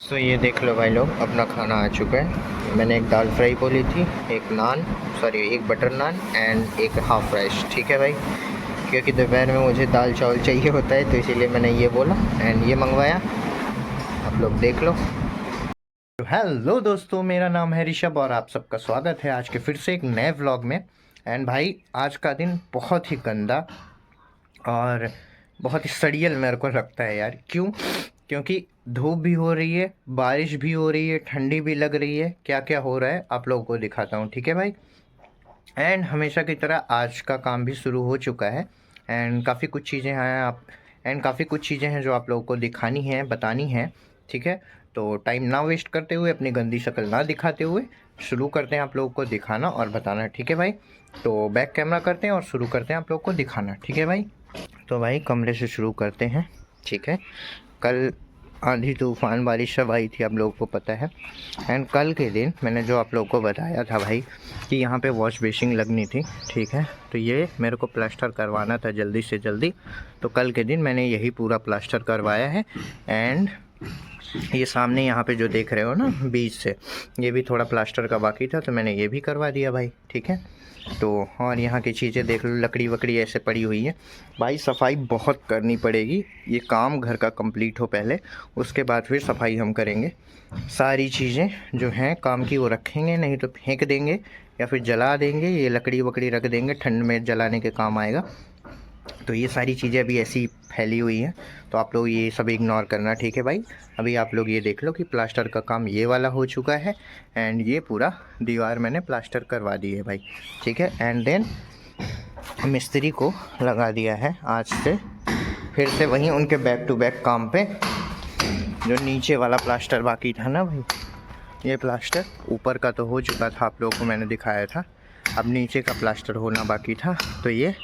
तो ये देख लो भाई लोग, अपना खाना आ चुका है। मैंने एक दाल फ्राई बोली थी, एक नान, सॉरी एक बटर नान एंड एक हाफ़ राइस। ठीक है भाई, क्योंकि दोपहर में मुझे दाल चावल चाहिए होता है तो इसीलिए मैंने ये बोला एंड ये मंगवाया। आप लोग देख लो। तो हेलो दोस्तों, मेरा नाम है ऋषभ और आप सबका स्वागत है आज के फिर से एक नए व्लॉग में। एंड भाई आज का दिन बहुत ही गंदा और बहुत ही सड़ियल मेरे को लगता है यार। क्यों? क्योंकि धूप भी हो रही है, बारिश भी हो रही है, ठंडी भी लग रही है। क्या क्या हो रहा है आप लोगों को दिखाता हूँ, ठीक है भाई। एंड हमेशा की तरह आज का काम भी शुरू हो चुका है। एंड काफ़ी कुछ चीज़ें हैं काफ़ी कुछ चीज़ें हैं जो आप लोगों को दिखानी हैं, बतानी हैं। ठीक है, तो टाइम ना वेस्ट करते हुए, अपनी गंदी शक्ल ना दिखाते हुए शुरू करते हैं आप लोगों को दिखाना और बताना। ठीक है भाई, तो बैक कैमरा करते हैं और शुरू करते हैं आप लोगों को दिखाना। ठीक है भाई, तो भाई कमरे से शुरू करते हैं। ठीक है, कल आंधी तूफान बारिश सब आई थी, आप लोगों को पता है। एंड कल के दिन मैंने जो आप लोगों को बताया था भाई कि यहाँ पे वॉश बेसिंग लगनी थी। ठीक है, तो ये मेरे को प्लास्टर करवाना था जल्दी से जल्दी, तो कल के दिन मैंने यही पूरा प्लास्टर करवाया है। एंड ये सामने यहाँ पे जो देख रहे हो ना बीच से, ये भी थोड़ा प्लास्टर का बाकी था तो मैंने ये भी करवा दिया भाई। ठीक है, तो और यहाँ की चीज़ें देख लो, लकड़ी वकड़ी ऐसे पड़ी हुई है भाई। सफाई बहुत करनी पड़ेगी, ये काम घर का कंप्लीट हो पहले, उसके बाद फिर सफाई हम करेंगे। सारी चीज़ें जो हैं काम की वो रखेंगे, नहीं तो फेंक देंगे या फिर जला देंगे। ये लकड़ी वकड़ी रख देंगे, ठंड में जलाने के काम आएगा। तो ये सारी चीज़ें अभी ऐसी फैली हुई हैं, तो आप लोग ये सब इग्नोर करना। ठीक है भाई, अभी आप लोग ये देख लो कि प्लास्टर का काम ये वाला हो चुका है एंड ये पूरा दीवार मैंने प्लास्टर करवा दी है भाई। ठीक है, एंड देन मिस्त्री को लगा दिया है आज से फिर से वहीं उनके बैक टू बैक काम पे। जो नीचे वाला प्लास्टर बाकी था ना भाई, ये प्लास्टर ऊपर का तो हो चुका था, आप लोगों को मैंने दिखाया था। अब नीचे का प्लास्टर होना बाकी था, तो ये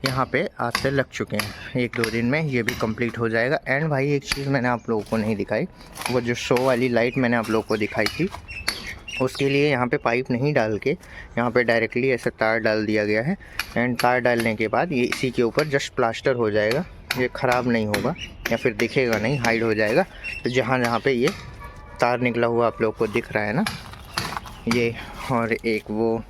यहाँ पे आज से लग चुके हैं। 1-2 दिन में ये भी कंप्लीट हो जाएगा। एंड भाई एक चीज़ मैंने आप लोगों को नहीं दिखाई, वो जो शो वाली लाइट मैंने आप लोगों को दिखाई थी, उसके लिए यहाँ पे पाइप नहीं डाल के यहाँ पे डायरेक्टली ऐसे तार डाल दिया गया है। एंड तार डालने के बाद ये इसी के ऊपर जस्ट प्लास्टर हो जाएगा, ये ख़राब नहीं होगा या फिर दिखेगा नहीं, हाइड हो जाएगा। तो जहाँ जहाँ पे ये तार निकला हुआ आप लोग को दिख रहा है ना, ये और एक वो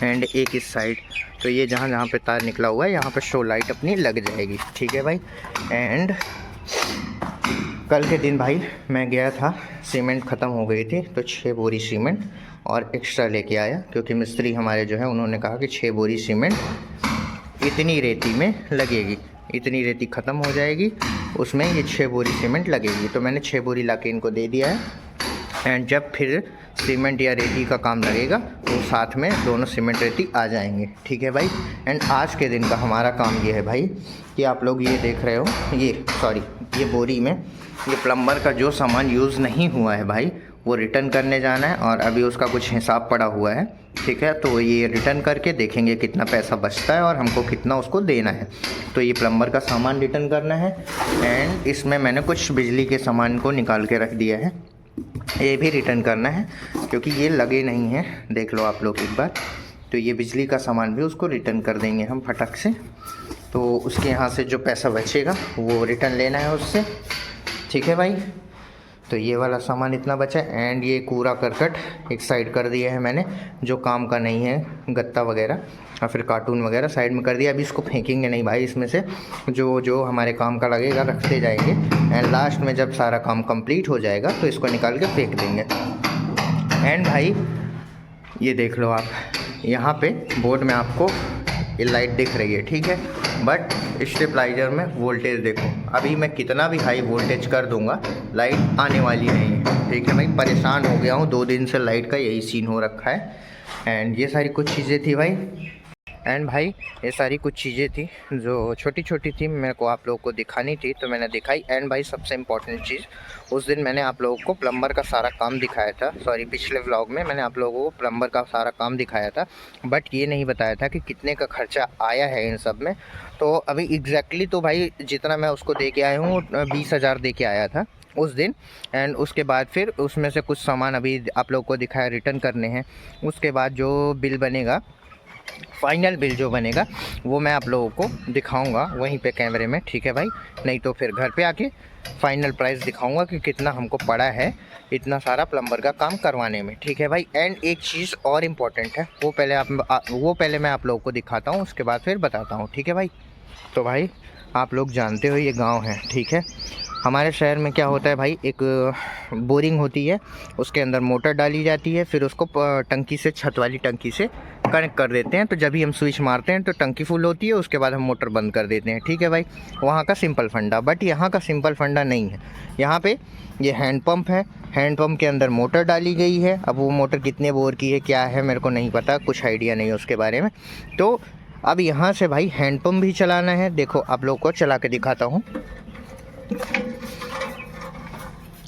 एंड एक इस साइड, तो ये जहाँ जहाँ पे तार निकला हुआ है यहाँ पे शो लाइट अपनी लग जाएगी। ठीक है भाई, एंड कल के दिन भाई मैं गया था, सीमेंट ख़त्म हो गई थी तो 6 बोरी सीमेंट और एक्स्ट्रा लेके आया, क्योंकि मिस्त्री हमारे जो है उन्होंने कहा कि 6 बोरी सीमेंट इतनी रेती में लगेगी, इतनी रेती ख़त्म हो जाएगी उसमें, ये 6 बोरी सीमेंट लगेगी। तो मैंने 6 बोरी ला के इनको दे दिया है। एंड जब फिर सीमेंट या रेती का काम लगेगा तो साथ में दोनों सीमेंट रेती आ जाएंगे। ठीक है भाई, एंड आज के दिन का हमारा काम ये है भाई कि आप लोग ये देख रहे हो, ये बोरी में ये प्लम्बर का जो सामान यूज़ नहीं हुआ है भाई वो रिटर्न करने जाना है और अभी उसका कुछ हिसाब पड़ा हुआ है। ठीक है, तो ये रिटर्न करके देखेंगे कितना पैसा बचता है और हमको कितना उसको देना है। तो ये प्लम्बर का सामान रिटर्न करना है। एंड इसमें मैंने कुछ बिजली के सामान को निकाल के रख दिया है, ये भी रिटर्न करना है क्योंकि ये लगे नहीं हैं, देख लो आप लोग एक बार। तो ये बिजली का सामान भी उसको रिटर्न कर देंगे हम फटक से, तो उसके यहाँ से जो पैसा बचेगा वो रिटर्न लेना है उससे। ठीक है भाई, तो ये वाला सामान इतना बचा है। एंड ये कूड़ा करकट एक साइड कर दिया है मैंने, जो काम का नहीं है, गत्ता वगैरह और फिर कार्टून वगैरह साइड में कर दिया। अभी इसको फेंकेंगे नहीं भाई, इसमें से जो जो हमारे काम का लगेगा रखते जाएंगे। एंड लास्ट में जब सारा काम कंप्लीट हो जाएगा तो इसको निकाल के फेंक देंगे। एंड भाई ये देख लो आप, यहाँ पे बोर्ड में आपको ये लाइट दिख रही है, ठीक है, बट स्टेबलाइजर में वोल्टेज देखो, अभी मैं कितना भी हाई वोल्टेज कर दूंगा लाइट आने वाली नहीं है। ठीक है भाई, परेशान हो गया हूँ, 2 दिन से लाइट का यही सीन हो रखा है। एंड ये सारी कुछ चीज़ें थी भाई, एंड भाई ये सारी कुछ चीज़ें थी जो छोटी छोटी थी, मेरे को आप लोगों को दिखानी थी तो मैंने दिखाई। एंड भाई सबसे इम्पोर्टेंट चीज़, उस दिन मैंने आप लोगों को प्लम्बर का सारा काम दिखाया था, सॉरी पिछले व्लॉग में मैंने आप लोगों को प्लम्बर का सारा काम दिखाया था, बट ये नहीं बताया था कि कितने का खर्चा आया है इन सब में। तो अभी एग्जैक्टली तो भाई जितना मैं उसको दे के आया हूँ 20,000 दे के आया था उस दिन। एंड उसके बाद फिर उसमें से कुछ सामान अभी आप लोगों को दिखाया रिटर्न करने हैं, उसके बाद जो बिल बनेगा फाइनल बिल जो बनेगा वो मैं आप लोगों को दिखाऊंगा वहीं पे कैमरे में, ठीक है भाई। नहीं तो फिर घर पे आके फाइनल प्राइस दिखाऊंगा कि कितना हमको पड़ा है इतना सारा प्लम्बर का काम करवाने में, ठीक है भाई। एंड एक चीज़ और इम्पॉर्टेंट है, वो पहले मैं आप लोगों को दिखाता हूँ, उसके बाद फिर बताता हूँ, ठीक है भाई। तो भाई आप लोग जानते हो ये गांव है, ठीक है। हमारे शहर में क्या होता है भाई, एक बोरिंग होती है, उसके अंदर मोटर डाली जाती है, फिर उसको टंकी से, छत वाली टंकी से कनेक्ट कर देते हैं। तो जब भी हम स्विच मारते हैं तो टंकी फुल होती है, उसके बाद हम मोटर बंद कर देते हैं, ठीक है भाई। वहाँ का सिंपल फंडा। बट यहाँ का सिंपल फंडा नहीं है। यहाँ पे ये हैंड पंप है, हैंड पंप के अंदर मोटर डाली गई है। अब वो मोटर कितने बोर की है क्या है मेरे को नहीं पता, कुछ आइडिया नहीं है उसके बारे में। तो अब यहाँ से भाई हैंड पंप भी चलाना है। देखो आप लोग को चला के दिखाता हूँ,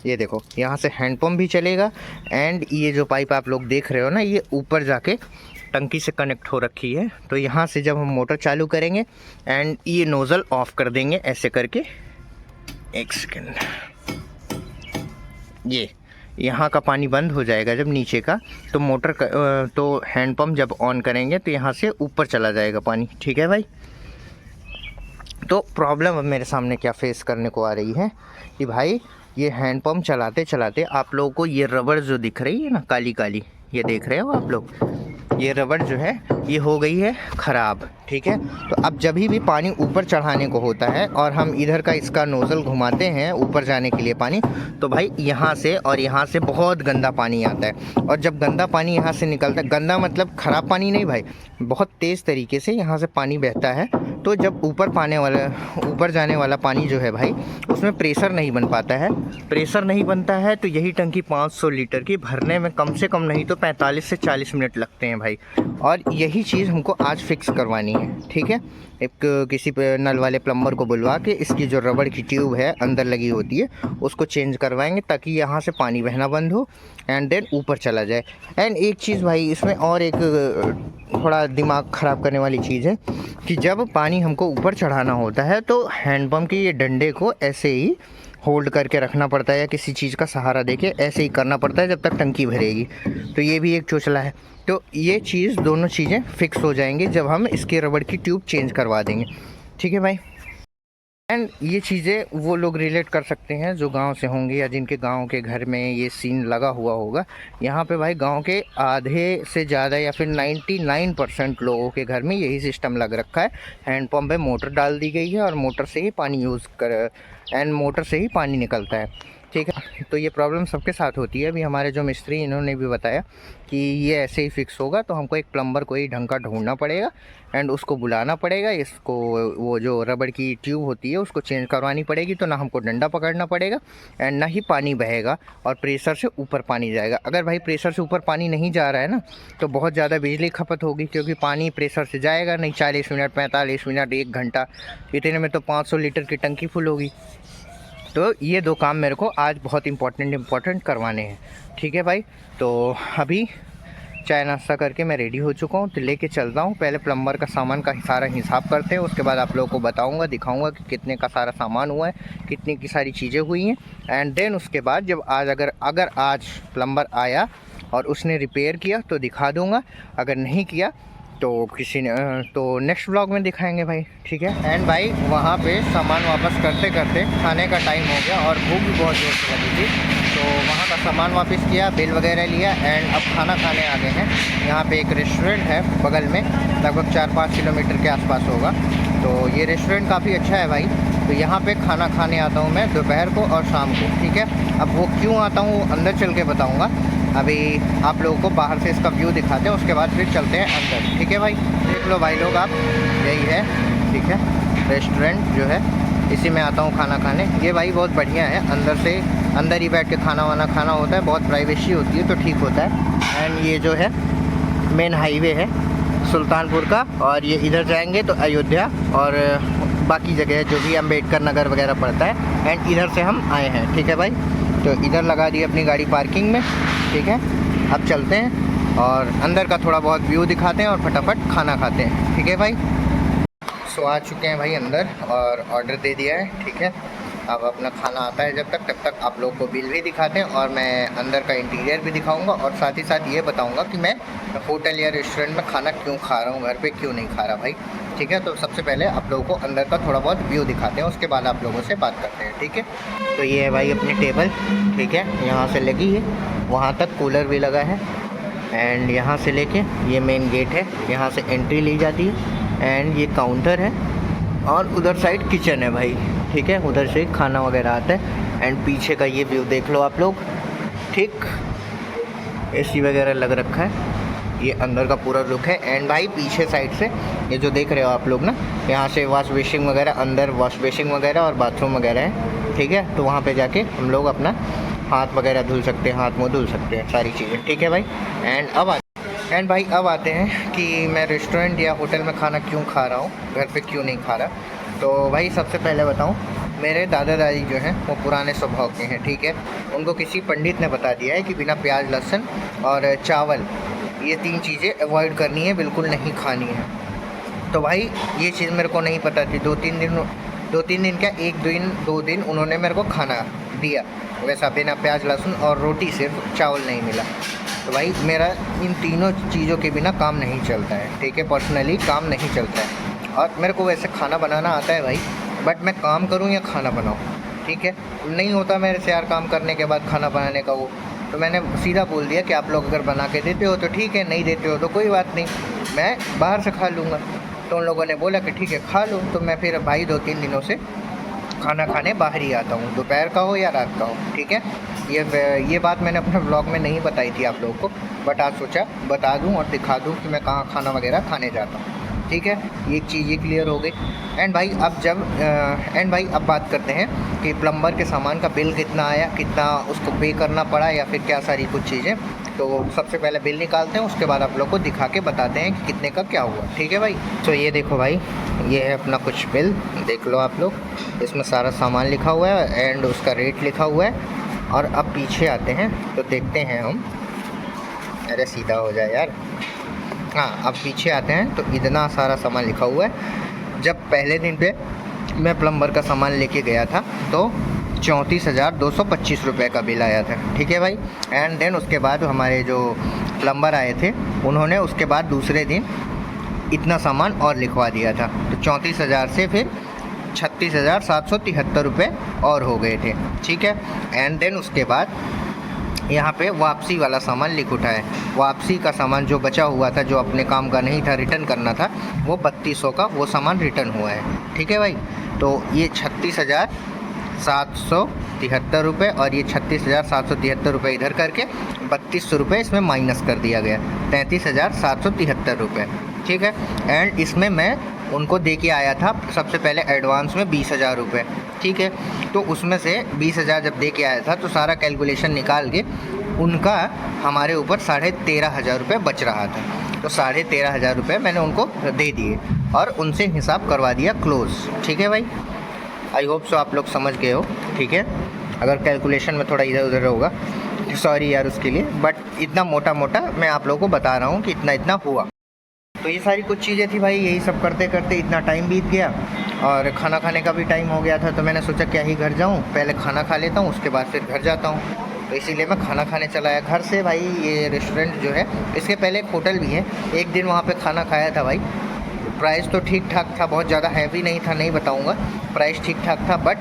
ये देखो यहाँ से हैंड पंप भी चलेगा। एंड ये जो पाइप आप लोग देख रहे हो ना, ये ऊपर जाके टंकी से कनेक्ट हो रखी है। तो यहाँ से जब हम मोटर चालू करेंगे एंड ये नोज़ल ऑफ कर देंगे ऐसे करके, एक सेकेंड, ये यहाँ का पानी बंद हो जाएगा जब नीचे का, तो मोटर का तो हैंड पंप जब ऑन करेंगे तो यहाँ से ऊपर चला जाएगा पानी, ठीक है भाई। तो प्रॉब्लम अब मेरे सामने क्या फेस करने को आ रही है कि भाई ये हैंड पंप चलाते चलाते आप लोगों को ये रबड़ जो दिख रही है ना, काली काली, ये देख रहे हो आप लोग, ये रबड़ जो है ये हो गई है ख़राब, ठीक है। तो अब जब भी पानी ऊपर चढ़ाने को होता है और हम इधर का इसका नोज़ल घुमाते हैं ऊपर जाने के लिए पानी, तो भाई यहाँ से और यहाँ से बहुत गंदा पानी आता है। और जब गंदा पानी यहाँ से निकलता है, गंदा मतलब ख़राब पानी नहीं भाई, बहुत तेज़ तरीके से यहाँ से पानी बहता है। तो जब ऊपर जाने वाला पानी जो है भाई, उसमें प्रेशर नहीं बन पाता है। प्रेशर नहीं बनता है तो यही टंकी 500 लीटर की भरने में कम से कम नहीं तो 45 से 40 मिनट लगते हैं भाई। और यही चीज़ हमको आज फिक्स करवानी है, ठीक है। एक किसी नल वाले प्लम्बर को बुलवा के इसकी जो रबड़ की ट्यूब है अंदर लगी होती है उसको चेंज करवाएंगे, ताकि यहाँ से पानी बहना बंद हो एंड देन ऊपर चला जाए। एंड एक चीज़ भाई इसमें और एक थोड़ा दिमाग ख़राब करने वाली चीज़ है कि जब पानी हमको ऊपर चढ़ाना होता है तो हैंडपम्प के ये डंडे को ऐसे ही होल्ड करके रखना पड़ता है, या किसी चीज़ का सहारा देके ऐसे ही करना पड़ता है जब तक टंकी भरेगी। तो ये भी एक चोचला है। तो ये चीज़, दोनों चीज़ें फिक्स हो जाएंगी जब हम इसके रबड़ की ट्यूब चेंज करवा देंगे, ठीक है भाई। एंड ये चीज़ें वो लोग रिलेट कर सकते हैं जो गांव से होंगे या जिनके गांव के घर में ये सीन लगा हुआ होगा। यहाँ पे भाई गांव के आधे से ज़्यादा या फिर 99% लोगों के घर में यही सिस्टम लग रखा है। हैंड पंप में मोटर डाल दी गई है और मोटर से ही पानी मोटर से ही पानी निकलता है, ठीक है। तो ये प्रॉब्लम सबके साथ होती है। अभी हमारे जो मिस्त्री इन्होंने भी बताया कि ये ऐसे ही फिक्स होगा, तो हमको एक प्लम्बर को ही ढंग का ढूंढना पड़ेगा एंड उसको बुलाना पड़ेगा। इसको वो जो रबड़ की ट्यूब होती है उसको चेंज करवानी पड़ेगी, तो ना हमको डंडा पकड़ना पड़ेगा एंड ना ही पानी बहेगा और प्रेशर से ऊपर पानी जाएगा। अगर भाई प्रेशर से ऊपर पानी नहीं जा रहा है ना, तो बहुत ज़्यादा बिजली खपत होगी, क्योंकि पानी प्रेशर से जाएगा नहीं। 40 मिनट, 45 मिनट, 1 घंटा, इतने में तो 500 लीटर की टंकी फुल होगी। तो ये 2 काम मेरे को आज बहुत इम्पोर्टेंट करवाने हैं, ठीक है भाई। तो अभी चाय नाश्ता करके मैं रेडी हो चुका हूँ, तो लेके चलता हूँ। पहले प्लम्बर का सामान का सारा हिसाब करते हैं, उसके बाद आप लोगों को बताऊँगा, दिखाऊँगा कि कितने का सारा सामान हुआ है, कितनी की सारी चीज़ें हुई हैं। एंड देन उसके बाद जब आज अगर आज प्लम्बर आया और उसने रिपेयर किया तो दिखा दूँगा, अगर नहीं किया तो तो नेक्स्ट व्लॉग में दिखाएंगे भाई, ठीक है। एंड भाई वहाँ पे सामान वापस करते करते खाने का टाइम हो गया और भूख भी बहुत जोर से लगी थी, तो वहाँ का सामान वापस किया, बिल वगैरह लिया एंड अब खाना खाने आ गए हैं। यहाँ पे एक रेस्टोरेंट है बगल में, लगभग 4-5 किलोमीटर के आसपास होगा। तो ये रेस्टोरेंट काफ़ी अच्छा है भाई। तो यहाँ पे खाना खाने आता हूँ मैं दोपहर को और शाम को, ठीक है। अब वो क्यों आता हूँ अंदर चल के बताऊँगा। अभी आप लोगों को बाहर से इसका व्यू दिखाते हैं, उसके बाद फिर चलते हैं अंदर, ठीक है भाई। देख लो भाई लोग आप, यही है, ठीक है, रेस्टोरेंट जो है, इसी में आता हूँ खाना खाने। ये भाई बहुत बढ़िया है, अंदर ही बैठ के खाना वाना खाना होता है, बहुत प्राइवेसी होती है तो ठीक होता है। एंड ये जो है मेन हाईवे है सुल्तानपुर का, और ये इधर जाएंगे तो अयोध्या और बाकी जगह जो भी अम्बेडकर नगर वगैरह पड़ता है। एंड इधर से हम आए हैं, ठीक है भाई। तो इधर लगा दी अपनी गाड़ी पार्किंग में, ठीक है। अब चलते हैं और अंदर का थोड़ा बहुत व्यू दिखाते हैं और फटाफट खाना खाते हैं, ठीक है भाई। सो आ चुके हैं भाई अंदर और ऑर्डर दे दिया है, ठीक है। अब अपना खाना आता है तब तक आप लोग को बिल भी दिखाते हैं और मैं अंदर का इंटीरियर भी दिखाऊंगा और साथ ही साथ ये बताऊंगा कि मैं होटल या रेस्टोरेंट में खाना क्यों खा रहा हूँ, घर पे क्यों नहीं खा रहा भाई। ठीक है, तो सबसे पहले आप लोगों को अंदर का थोड़ा बहुत व्यू दिखाते हैं, उसके बाद आप लोगों से बात करते हैं। ठीक है, तो ये है भाई अपनी टेबल। ठीक है, यहाँ से लगी है, वहाँ तक कूलर भी लगा है। एंड यहाँ से लेके ये मेन गेट है, यहाँ से एंट्री ली जाती है। एंड ये काउंटर है और उधर साइड किचन है भाई। ठीक है, उधर से खाना वगैरह आता है। एंड पीछे का ये व्यू देख लो आप लोग। ठीक, एसी वगैरह लग रखा है, ये अंदर का पूरा लुक है। एंड भाई पीछे साइड से ये जो देख रहे हो आप लोग ना, यहाँ से वॉश बेसिंग वगैरह, अंदर वॉश बेसिंग वगैरह और बाथरूम वगैरह है। ठीक है, तो वहाँ पे जाके हम लोग अपना हाथ वगैरह धुल सकते हैं, हाथ मुँह धुल सकते हैं, सारी चीज़ें। ठीक है भाई। एंड भाई अब आते हैं कि मैं रेस्टोरेंट या होटल में खाना क्यों खा रहा हूँ, घर पे क्यों नहीं खा रहा। तो भाई सबसे पहले बताऊँ, मेरे दादा दादी जो हैं वो पुराने स्वभाव के हैं। ठीक है, उनको किसी पंडित ने बता दिया है कि बिना प्याज लहसुन और चावल, ये 3 चीज़ें अवॉइड करनी है, बिल्कुल नहीं खानी है। तो भाई ये चीज़ मेरे को नहीं पता थी। 2-3 दिन क्या, 1-2 दिन उन्होंने मेरे को खाना दिया वैसा, बिना प्याज लहसुन और रोटी, सिर्फ चावल नहीं मिला। तो भाई मेरा इन तीनों चीज़ों के बिना काम नहीं चलता है। ठीक है, पर्सनली काम नहीं चलता है। और मेरे को वैसे खाना बनाना आता है भाई, बट मैं काम करूँ या खाना बनाऊँ, ठीक है, नहीं होता मेरे से यार काम करने के बाद खाना बनाने का वो। तो मैंने सीधा बोल दिया कि आप लोग अगर बना के देते हो तो ठीक है, नहीं देते हो तो कोई बात नहीं, मैं बाहर से खा लूँगा। तो उन लोगों ने बोला कि ठीक है खा लो। तो मैं फिर भाई 2-3 दिनों से खाना खाने बाहर ही आता हूँ, दोपहर का हो या रात का हो। ठीक है, ये बात मैंने अपने ब्लॉग में नहीं बताई थी आप लोगों को, बट आज सोचा बता दूँ और दिखा दूँ कि मैं कहाँ खाना वगैरह खाने जाता हूँ। ठीक है, ये चीज़ ये क्लियर हो गई। एंड भाई अब बात करते हैं कि प्लम्बर के सामान का बिल कितना आया, कितना उसको पे करना पड़ा या फिर क्या सारी कुछ चीज़ें। तो सबसे पहले बिल निकालते हैं, उसके बाद आप लोग को दिखा के बताते हैं कि कितने का क्या हुआ। ठीक है भाई, तो ये देखो भाई, ये है अपना कुछ बिल, देख लो आप लोग, इसमें सारा सामान लिखा हुआ है एंड उसका रेट लिखा हुआ है। और अब पीछे आते हैं तो देखते हैं हम, अरे सीधा हो जाए यार, हाँ अब पीछे आते हैं तो इतना सारा सामान लिखा हुआ है। जब पहले दिन पे मैं प्लम्बर का सामान लेके गया था तो 34,225 रुपये का बिल आया था। ठीक है भाई। एंड देन उसके बाद हमारे जो प्लम्बर आए थे उन्होंने उसके बाद दूसरे दिन इतना सामान और लिखवा दिया था, तो 34,000 से फिर 36,773 रुपये और हो गए थे। ठीक है, एंड देन उसके बाद यहाँ पे वापसी वाला सामान लिख उठाए। वापसी का सामान जो बचा हुआ था, जो अपने काम का नहीं था, रिटर्न करना था, वो 3200 का वो सामान रिटर्न हुआ है। ठीक है भाई, तो ये 36,773 रुपये और ये 36,773 रुपये इधर करके 3200 रुपये इसमें माइनस कर दिया गया, 33,773 रुपये। ठीक है, एंड इसमें मैं उनको दे के आया था सबसे पहले एडवांस में 20,000 रुपये। ठीक है, तो उसमें से 20,000 जब दे के आया था तो सारा कैलकुलेशन निकाल के उनका हमारे ऊपर 13,500 रुपये बच रहा था। तो 13,500 रुपये मैंने उनको दे दिए और उनसे हिसाब करवा दिया क्लोज़। ठीक है भाई, आई होप सो आप लोग समझ गए हो। ठीक है, अगर कैलकुलेशन में थोड़ा इधर उधर होगा सॉरी यार उसके लिए, बट इतना मोटा मोटा मैं आप लोगों को बता रहा हूँ कि इतना इतना हुआ। तो ये सारी कुछ चीज़ें थी भाई, यही सब करते करते इतना टाइम बीत गया और खाना खाने का भी टाइम हो गया था। तो मैंने सोचा क्या ही घर जाऊँ, पहले खाना खा लेता हूँ उसके बाद फिर घर जाता हूँ। तो इसीलिए मैं खाना खाने चला आया घर से। भाई ये रेस्टोरेंट जो है, इसके पहले एक होटल भी है, एक दिन वहाँ पे खाना खाया था भाई। प्राइस तो ठीक ठाक था, बहुत ज़्यादा हैवी नहीं था, नहीं बताऊँगा, प्राइस ठीक ठाक था, बट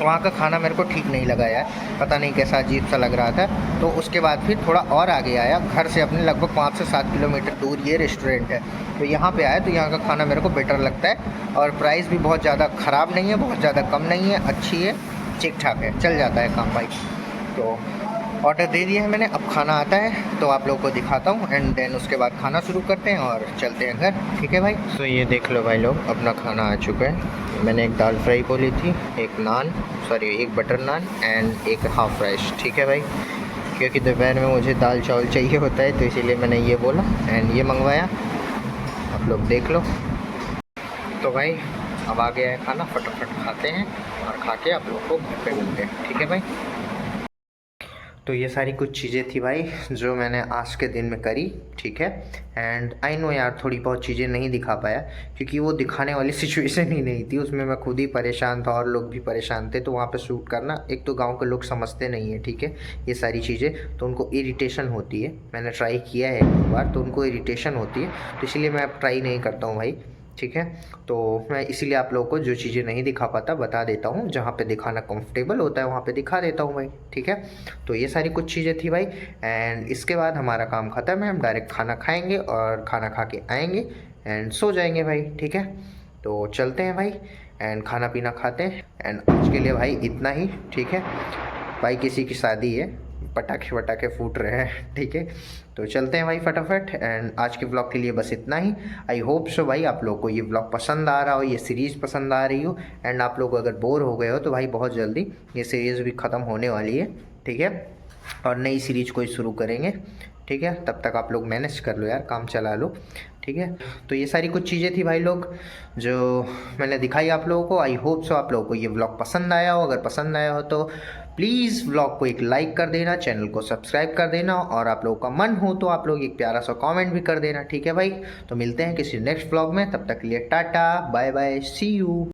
वहाँ का खाना मेरे को ठीक नहीं लगा यार, पता नहीं कैसा अजीब सा लग रहा था। तो उसके बाद फिर थोड़ा और आगे आया, घर से अपने लगभग 5 से 7 किलोमीटर दूर ये रेस्टोरेंट है। तो यहाँ पे आया तो यहाँ का खाना मेरे को बेटर लगता है और प्राइस भी बहुत ज़्यादा ख़राब नहीं है, बहुत ज़्यादा कम नहीं है, अच्छी है, ठीक ठाक है, चल जाता है काम भाई। तो ऑर्डर दे दिया है मैंने, अब खाना आता है तो आप लोगों को दिखाता हूँ एंड देन उसके बाद खाना शुरू करते हैं और चलते हैं घर। ठीक है भाई, तो ये देख लो भाई लोग, अपना खाना आ चुका है। मैंने एक दाल फ्राई बोली थी, एक बटर नान एंड एक हाफ़ राइस। ठीक है भाई, क्योंकि दोपहर में मुझे दाल चावल चाहिए होता है तो इसीलिए मैंने ये बोला एंड ये मंगवाया, आप लोग देख लो। तो भाई अब आ गया है खाना, फटाफट खाते हैं और खा के आप लोग को घर पे मिलते हैं। ठीक है भाई, तो ये सारी कुछ चीज़ें थी भाई जो मैंने आज के दिन में करी, ठीक है। एंड आई नो यार थोड़ी बहुत चीज़ें नहीं दिखा पाया क्योंकि वो दिखाने वाली सिचुएशन ही नहीं थी, उसमें मैं खुद ही परेशान था और लोग भी परेशान थे। तो वहाँ पे शूट करना, एक तो गांव के लोग समझते नहीं है, ठीक है, ये सारी चीज़ें, तो उनको इरिटेशन होती है। मैंने ट्राई किया है एक दो बार, तो उनको इरिटेशन होती है, तो इसलिए मैं अब ट्राई नहीं करता हूँ भाई, ठीक है। तो मैं इसीलिए आप लोगों को जो चीज़ें नहीं दिखा पाता बता देता हूँ, जहाँ पे दिखाना कंफर्टेबल होता है वहाँ पे दिखा देता हूँ भाई, ठीक है। तो ये सारी कुछ चीज़ें थी भाई। एंड इसके बाद हमारा काम ख़त्म है, हम डायरेक्ट खाना खाएंगे और खाना खा के आएंगे एंड सो जाएंगे भाई, ठीक है। तो चलते हैं भाई एंड खाना पीना खाते हैं। एंड आज के लिए भाई इतना ही, ठीक है। भाई किसी की शादी है, पटाखे वटाखे फूट रहे हैं, ठीक है। तो चलते हैं भाई फटाफट। एंड आज के ब्लॉग के लिए बस इतना ही। आई होप सो भाई आप लोग को ये ब्लॉग पसंद आ रहा हो, ये सीरीज़ पसंद आ रही हो। एंड आप लोग अगर बोर हो गए हो तो भाई बहुत जल्दी ये सीरीज़ भी ख़त्म होने वाली है, ठीक है, और नई सीरीज़ कोई शुरू करेंगे, ठीक है। तब तक आप लोग मैनेज कर लो यार, काम चला लो, ठीक है। तो ये सारी कुछ चीज़ें थी भाई लोग जो मैंने दिखाई आप लोगों को। आई होप सो आप लोगों को ये व्लॉग पसंद आया हो। अगर पसंद आया हो तो प्लीज़ व्लॉग को एक लाइक कर देना, चैनल को सब्सक्राइब कर देना, और आप लोगों का मन हो तो आप लोग एक प्यारा सा कमेंट भी कर देना, ठीक है भाई। तो मिलते हैं किसी नेक्स्ट व्लॉग में, तब तक के लिए tata bye bye, see you.